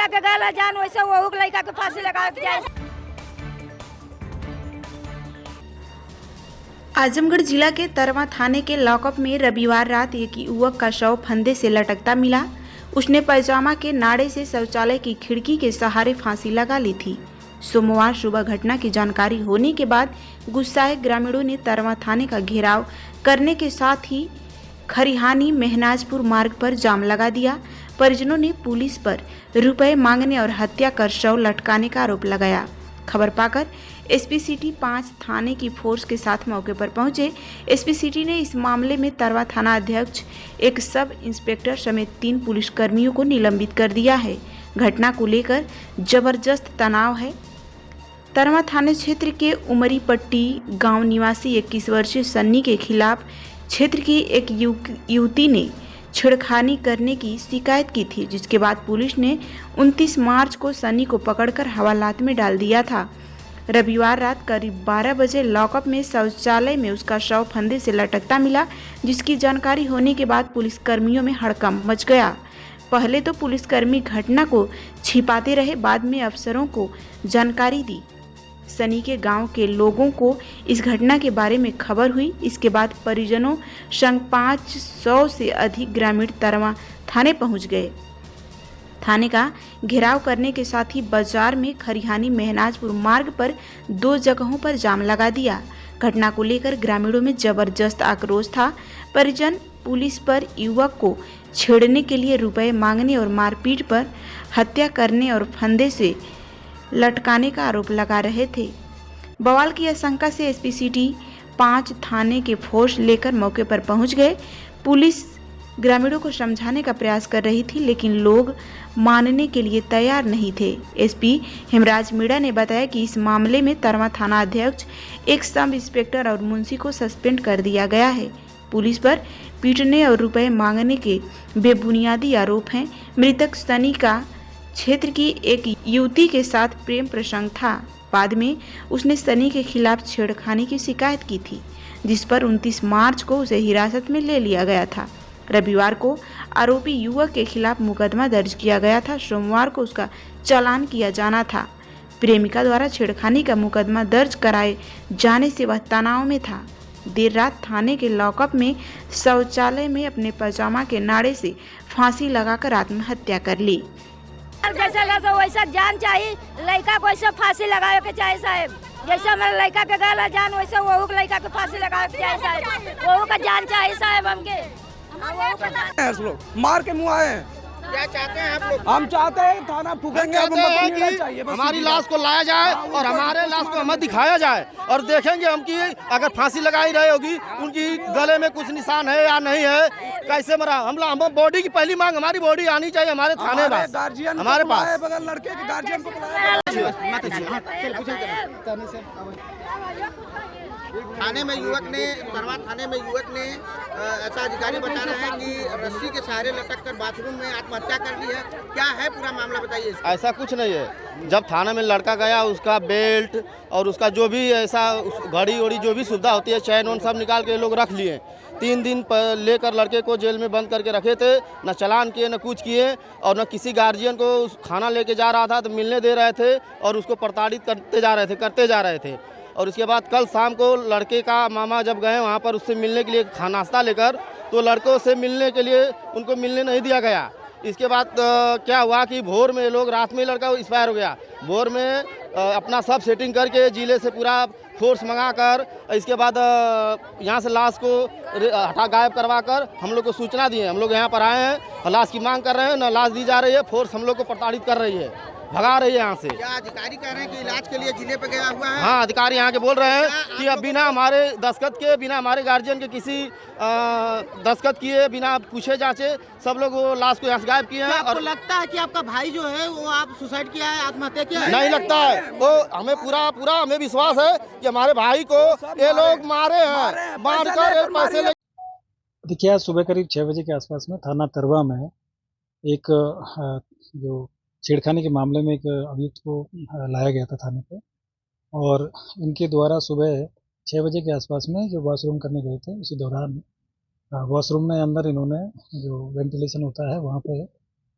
लड़का के गला जान वैसे वहू के लड़का के फांसी लगा के जाए। आजमगढ़ जिला के तरवा थाने के लॉकअप में रविवार रात एक युवक का शव फंदे से लटकता मिला। उसने पैजामा के नाड़े से शौचालय की खिड़की के सहारे फांसी लगा ली थी। सोमवार सुबह घटना की जानकारी होने के बाद गुस्साए ग्रामीणों ने तरवा थाने का घेराव करने के साथ ही खरिहानी मेहनाजपुर मार्ग पर जाम लगा दिया। परिजनों ने पुलिस पर रुपए मांगने और हत्या कर शव लटकाने का आरोप लगाया। खबर पाकर एसपी सिटी 5 थाने की फोर्स के साथ मौके पर पहुंचे। एसपी सिटी ने इस मामले में तरवा थाना अध्यक्ष, एक सब इंस्पेक्टर समेत 3 पुलिसकर्मियों को निलंबित कर दिया है। घटना को लेकर जबरदस्त तनाव है। तरवा थाना क्षेत्र के उमरी पट्टी गांव निवासी 21 वर्षीय सन्नी के खिलाफ क्षेत्र की एक युवती ने छेड़खानी करने की शिकायत की थी, जिसके बाद पुलिस ने 29 मार्च को सन्नी को पकड़कर हवालात में डाल दिया था। रविवार रात करीब 12 बजे लॉकअप में शौचालय में उसका शव फंदे से लटकता मिला, जिसकी जानकारी होने के बाद पुलिसकर्मियों में हड़कंप मच गया। पहले तो पुलिसकर्मी घटना को छिपाते रहे, बाद में अफसरों को जानकारी दी। सनी के गांव के लोगों को इस घटना के बारे में खबर हुई। इसके बाद परिजनों संग 500 से अधिक ग्रामीण तरवा थाने पहुंच गए। थाने का घेराव करने के साथ ही बाजार में खरिहानी मेहनाजपुर मार्ग पर 2 जगहों पर जाम लगा दिया। घटना को लेकर ग्रामीणों में जबरदस्त आक्रोश था। परिजन पुलिस पर युवक को छेड़ने के लिए रुपए मांगने और मारपीट पर हत्या करने और फंदे से लटकाने का आरोप लगा रहे थे। बवाल की आशंका से एसपी सिटी 5 थाने के फोर्स लेकर मौके पर पहुंच गए। पुलिस ग्रामीणों को समझाने का प्रयास कर रही थी, लेकिन लोग मानने के लिए तैयार नहीं थे। एसपी हेमराज मीणा ने बताया कि इस मामले में तरवा थाना अध्यक्ष, एक सब इंस्पेक्टर और मुंशी को सस्पेंड कर दिया गया है। पुलिस पर पीटने और रुपए मांगने के बेबुनियादी आरोप हैं। मृतक सनी का क्षेत्र की एक युवती के साथ प्रेम प्रसंग था। बाद में उसने सनी के खिलाफ छेड़खानी की शिकायत की थी, जिस पर 29 मार्च को उसे हिरासत में ले लिया गया था। रविवार को आरोपी युवक के खिलाफ मुकदमा दर्ज किया गया था। सोमवार को उसका चालान किया जाना था। प्रेमिका द्वारा छेड़खानी का मुकदमा दर्ज कराए जाने से वह तनाव में था। देर रात थाने के लॉकअप में शौचालय में अपने पैजामा के नाड़े से फांसी लगाकर आत्महत्या कर ली। जैसा लगा वैसा जान चाहिए, लड़का को वैसे फांसी लगावे के चाहिए साहब। जैसे हमारे लड़का के गला जान वैसे वहू के लड़का के फांसी लगावे के चाहिए साहब। वहू का जान चाहिए साहब हमके। मार के मुँह आए हैं। क्या चाहते हैं आप लोग? हम चाहते हैं थाना फूकेंगे, कि हमारी लाश को लाया जाए और हमारे लाश को हमें दिखाया जाए और देखेंगे हम कि अगर फांसी लगाई रही होगी, उनकी गले में कुछ निशान है या नहीं है, कैसे मरा। हम बॉडी की पहली मांग, हमारी बॉडी आनी चाहिए हमारे थाने में, हमारे पास। बगल लड़के के गार्जियन को थाने में युवक ने, तरवा थाने में युवक ने, ऐसा अधिकारी बता रहे हैं कि रस्सी के सहारे लटक कर बाथरूम में आत्महत्या कर ली है। क्या है पूरा मामला, बताइए। ऐसा कुछ नहीं है। जब थाने में लड़का गया, उसका बेल्ट और उसका जो भी ऐसा घड़ी उड़ी जो भी सुविधा होती है, चैन वैन सब निकाल के लोग रख लिए। 3 दिन लेकर लड़के को जेल में बंद करके रखे थे। न चालान किए, न कुछ किए, और न किसी गार्जियन को खाना लेके जा रहा था तो मिलने दे रहे थे, और उसको प्रताड़ित करते जा रहे थे। और उसके बाद कल शाम को लड़के का मामा जब गए वहाँ पर उससे मिलने के लिए नाश्ता लेकर, तो लड़कों से मिलने के लिए उनको मिलने नहीं दिया गया। इसके बाद क्या हुआ कि भोर में लोग, रात में लड़का एक्सपायर हो गया। भोर में अपना सब सेटिंग करके जिले से पूरा फोर्स मंगाकर, इसके बाद यहाँ से लाश को हटा गायब करवा कर हम लोग को सूचना दिए। हम लोग यहाँ पर आए हैं, लाश की मांग कर रहे हैं, न लाश दी जा रही है। फोर्स हम लोग को प्रताड़ित कर रही है, भगा रही है यहाँ से। क्या अधिकारी कह रहे हैं कि इलाज के लिए जिले पे गया हुआ है? हाँ, अधिकारी यहाँ के बोल रहे हैं कि अब बिना हमारे दस्तखत के, बिना हमारे गार्जियन के किसी दस्तखत किए, बिना पूछे जांचे सब लोग वो लाश को यहाँ से गायब किए हैं। और लगता है कि आपका भाई जो है वो आप सुसाइड किया है, आत्महत्या किया है? नहीं लगता है, वो हमें पूरा हमें विश्वास है कि हमारे भाई को ये लोग मारे हैं, मारकर पैसे ले। देखिए, आज सुबह करीब 6 बजे के आसपास में थाना तरवा में एक जो छेड़खानी के मामले में एक अभियुक्त को लाया गया था थाने पे, और इनके द्वारा सुबह 6 बजे के आसपास में जो वॉशरूम करने गए थे, उसी दौरान वॉशरूम में अंदर इन्होंने जो वेंटिलेशन होता है वहाँ पे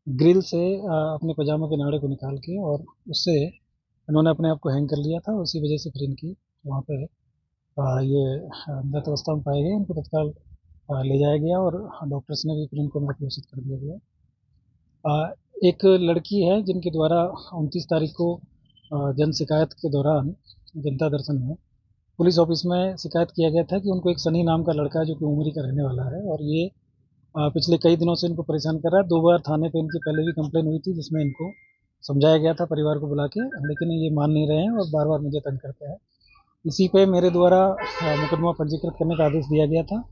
ग्रिल से अपने पजामा के नाड़े को निकाल के और उससे इन्होंने अपने आप को हैंग कर लिया था। उसी वजह से फिर इनकी वहाँ पे ये मृत अवस्था में पाए गए। इनको तत्काल ले जाया गया और डॉक्टर्स ने भी फिर इनको मृत घोषित कर दिया गया। एक लड़की है जिनके द्वारा 29 तारीख को जन शिकायत के दौरान जनता दर्शन में पुलिस ऑफिस में शिकायत किया गया था कि उनको एक सनी नाम का लड़का है जो कि उमरी का रहने वाला है और ये पिछले कई दिनों से इनको परेशान कर रहा है। 2 बार थाने पे इनकी पहले भी कंप्लेन हुई थी जिसमें इनको समझाया गया था परिवार को बुला के, लेकिन ये मान नहीं रहे हैं और बार बार मुझे तंग करते हैं। इसी पे मेरे द्वारा मुकदमा पंजीकृत करने का आदेश दिया गया था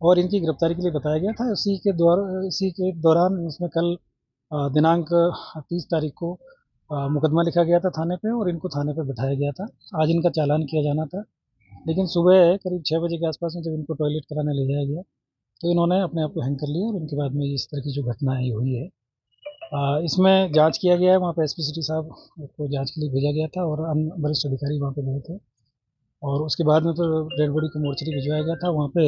और इनकी गिरफ्तारी के लिए बताया गया था। इसी के दौरान इसमें कल दिनांक 30 तारीख को मुकदमा लिखा गया था थाने पे और इनको थाने पे बिठाया गया था। आज इनका चालान किया जाना था, लेकिन सुबह करीब 6 बजे के आसपास में जब इनको टॉयलेट कराने ले जाया गया तो इन्होंने अपने आप को हैंग कर लिया और उनके बाद में इस तरह की जो घटना है हुई है। इसमें जांच किया गया है। वहाँ पे एसपी सिटी साहब को जांच के लिए भेजा गया था और अन्य वरिष्ठ अधिकारी वहाँ पे गए थे और उसके बाद में तो डेड बॉडी को मोर्चरी भिजवाया गया था। वहाँ पे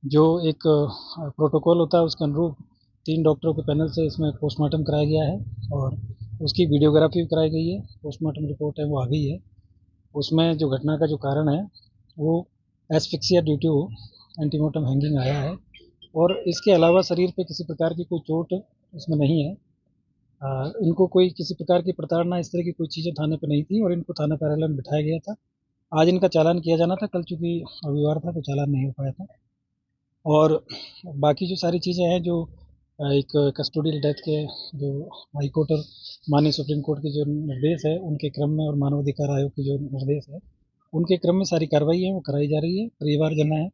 जो एक प्रोटोकॉल होता है उसके अनुरूप 3 डॉक्टरों के पैनल से इसमें पोस्टमार्टम कराया गया है और उसकी वीडियोग्राफी भी कराई गई है। पोस्टमार्टम रिपोर्ट है वो आ गई है। उसमें जो घटना का जो कारण है वो asphyxia due to antemortem hanging आया है और इसके अलावा शरीर पे किसी प्रकार की कोई चोट इसमें नहीं है। इनको कोई किसी प्रकार की प्रताड़ना इस तरह की कोई चीज़ें थाने पे नहीं थी और इनको थाना कार्यालय में बिठाया गया था। आज इनका चालान किया जाना था, कल चूँकि रविवार था तो चालान नहीं हो पाया था। और बाकी जो सारी चीज़ें हैं जो एक कस्टोडियल डेथ के जो हाई कोर्ट और माननीय सुप्रीम कोर्ट के जो निर्देश है उनके क्रम में और मानवाधिकार आयोग के जो निर्देश है उनके क्रम में सारी कार्रवाई है वो कराई जा रही है। परिवारजन है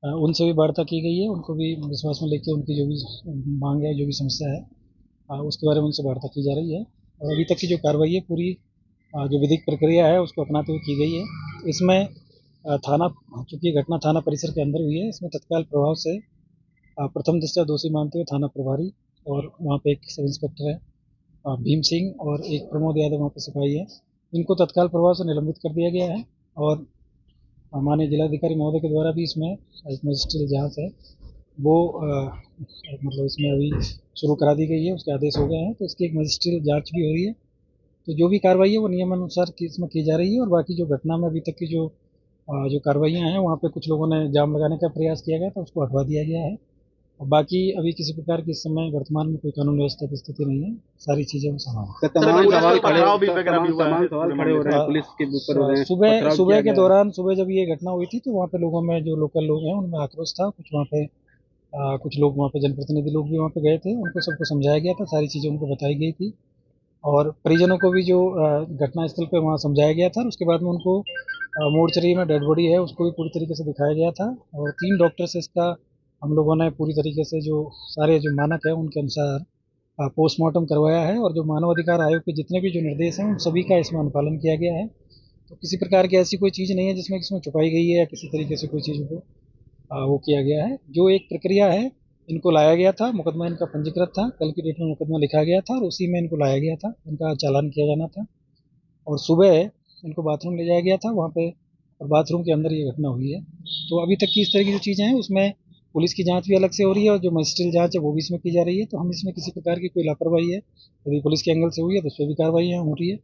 उनसे भी वार्ता की गई है, उनको भी विश्वास में लेके उनकी जो भी मांग है जो भी समस्या है उसके बारे में उनसे वार्ता की जा रही है और अभी तक की जो कार्रवाई है पूरी जो विधिक प्रक्रिया है उसको अपनाते हुए की गई है। इसमें थाना चूँकि घटना थाना परिसर के अंदर हुई है, इसमें तत्काल प्रभाव से प्रथम दृष्टया दोषी मानते हुए थाना प्रभारी और वहाँ पे एक सब इंस्पेक्टर है भीम सिंह और एक प्रमोद यादव वहाँ पे सिपाही है, इनको तत्काल प्रभाव से निलंबित कर दिया गया है और माननीय जिलाधिकारी महोदय के द्वारा भी इसमें एक मजिस्ट्रियल जांच है वो मतलब इसमें अभी शुरू करा दी गई है, उसके आदेश हो गए हैं तो इसकी एक मजिस्ट्रियल जांच भी हो रही है। तो जो भी कार्रवाई है वो नियमानुसार इसमें की जा रही है और बाकी जो घटना में अभी तक की जो कार्रवाइयाँ हैं वहाँ पे कुछ लोगों ने जाम लगाने का प्रयास किया गया था, उसको हटवा दिया गया है और बाकी अभी किसी प्रकार की इस समय वर्तमान में कोई कानून व्यवस्था की स्थिति नहीं है, सारी चीज़ें वो समान हैं। सुबह के दौरान सुबह जब ये घटना हुई थी तो वहाँ पे लोगों में जो लोकल लोग हैं उनमें आक्रोश था। कुछ वहाँ पे कुछ लोग वहाँ पे जनप्रतिनिधि लोग भी वहाँ पे गए थे, उनको सबको समझाया गया था, सारी चीज़ें उनको बताई गई थी और परिजनों को भी जो घटनास्थल पे वहाँ समझाया गया था और उसके बाद में उनको मोर्चरी में डेड बॉडी है उसको भी पूरी तरीके से दिखाया गया था और 3 डॉक्टर से इसका हम लोगों ने पूरी तरीके से जो सारे जो मानक है उनके अनुसार पोस्टमार्टम करवाया है और जो मानवाधिकार आयोग के जितने भी जो निर्देश हैं उन सभी का इसमें अनुपालन किया गया है। तो किसी प्रकार की ऐसी कोई चीज़ नहीं है जिसमें छुपाई गई है या किसी तरीके से कोई चीज़ को वो किया गया है। जो एक प्रक्रिया है इनको लाया गया था, मुकदमा इनका पंजीकृत था, कल की डेट में मुकदमा लिखा गया था और उसी में इनको लाया गया था, इनका चालान किया जाना था और सुबह इनको बाथरूम ले जाया गया था वहाँ पे और बाथरूम के अंदर ये घटना हुई है। तो अभी तक की इस तरह की जो चीज़ें हैं उसमें पुलिस की जांच भी अलग से हो रही है और जो मजिस्ट्रियल जांच है वो भी इसमें की जा रही है। तो हम इसमें किसी प्रकार की कोई लापरवाही है यदि पुलिस के एंगल से हुई है तो उस पर भी कार्रवाई हो रही है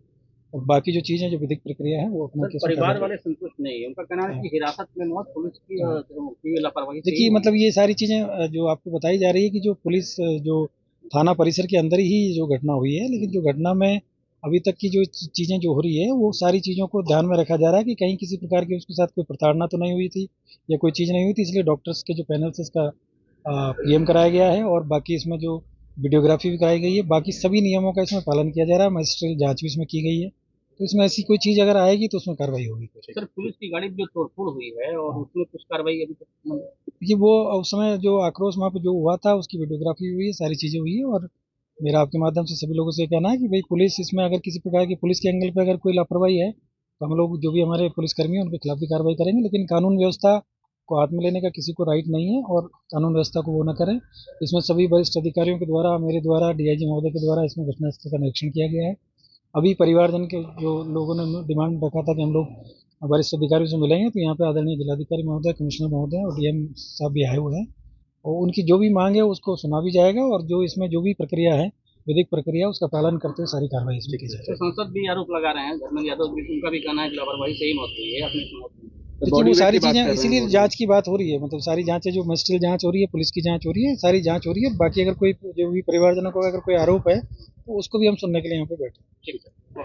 और बाकी जो चीज़ें जो विधिक प्रक्रिया है वो अपना परिवार वाले संतुष्ट नहीं है, उनका कहना है कि हिरासत में मौत पुलिस की लापरवाही। देखिए मतलब ये सारी चीज़ें जो आपको बताई जा रही है कि जो पुलिस जो थाना परिसर के अंदर ही जो घटना हुई है, लेकिन जो घटना में अभी तक की जो चीज़ें जो हो रही है वो सारी चीज़ों को ध्यान में रखा जा रहा है कि कहीं किसी प्रकार की उसके साथ कोई प्रताड़ना तो नहीं हुई थी या कोई चीज़ नहीं हुई थी, इसलिए डॉक्टर्स के जो पैनल से इसका पीएम कराया गया है और बाकी इसमें जो वीडियोग्राफी भी कराई गई है, बाकी सभी नियमों का इसमें पालन किया जा रहा है। मजिस्ट्रियल जांच भी इसमें की गई है, तो इसमें ऐसी कोई चीज़ अगर आएगी तो उसमें कार्रवाई होगी। सर पुलिस की गाड़ी जो तोड़फोड़ हुई है और उसमें कुछ कार्रवाई अभी तक देखिए वो उस समय जो आक्रोश वहाँ पे जो हुआ था उसकी वीडियोग्राफी हुई है, सारी चीज़ें हुई है और मेरा आपके माध्यम से सभी लोगों से कहना है कि भाई पुलिस इसमें अगर किसी प्रकार की पुलिस के एंगल पे अगर कोई लापरवाही है तो हम लोग जो भी हमारे पुलिसकर्मी हैं उनके खिलाफ भी कार्रवाई करेंगे, लेकिन कानून व्यवस्था को हाथ में लेने का किसी को राइट नहीं है और कानून व्यवस्था को वो न करें। इसमें सभी वरिष्ठ अधिकारियों के द्वारा, मेरे द्वारा, डीआईजी महोदय के द्वारा इसमें घटनास्थल का निरीक्षण किया गया है। अभी परिवारजन के जो लोगों ने डिमांड रखा था कि हम लोग वरिष्ठ अधिकारियों से मिलेंगे, तो यहाँ पे आदरणीय जिलाधिकारी महोदय, कमिश्नर महोदय और डीएम साहब भी आए हुए हैं और उनकी जो भी मांग है उसको सुना भी जाएगा और जो इसमें जो भी प्रक्रिया है विधिक प्रक्रिया उसका पालन करते हुए सारी कार्रवाई इसमें की जाएगी। तो सांसद भी आरोप लगा रहे हैं, धर्मेंद्र यादव भी, उनका भी कहना है कि लापरवाही से ही मौत हुई है, अपनी मौत हुई है। देखिए वो सारी चीजें इसीलिए जांच की बात हो रही है, मतलब सारी जांच है, जो मजिस्ट्रियल जांच हो रही है, पुलिस की जांच हो रही है, सारी जांच हो रही है। बाकी अगर कोई जो भी परिवारजनों को अगर कोई आरोप है तो उसको भी हम सुनने के लिए यहाँ पे बैठे। ठीक है।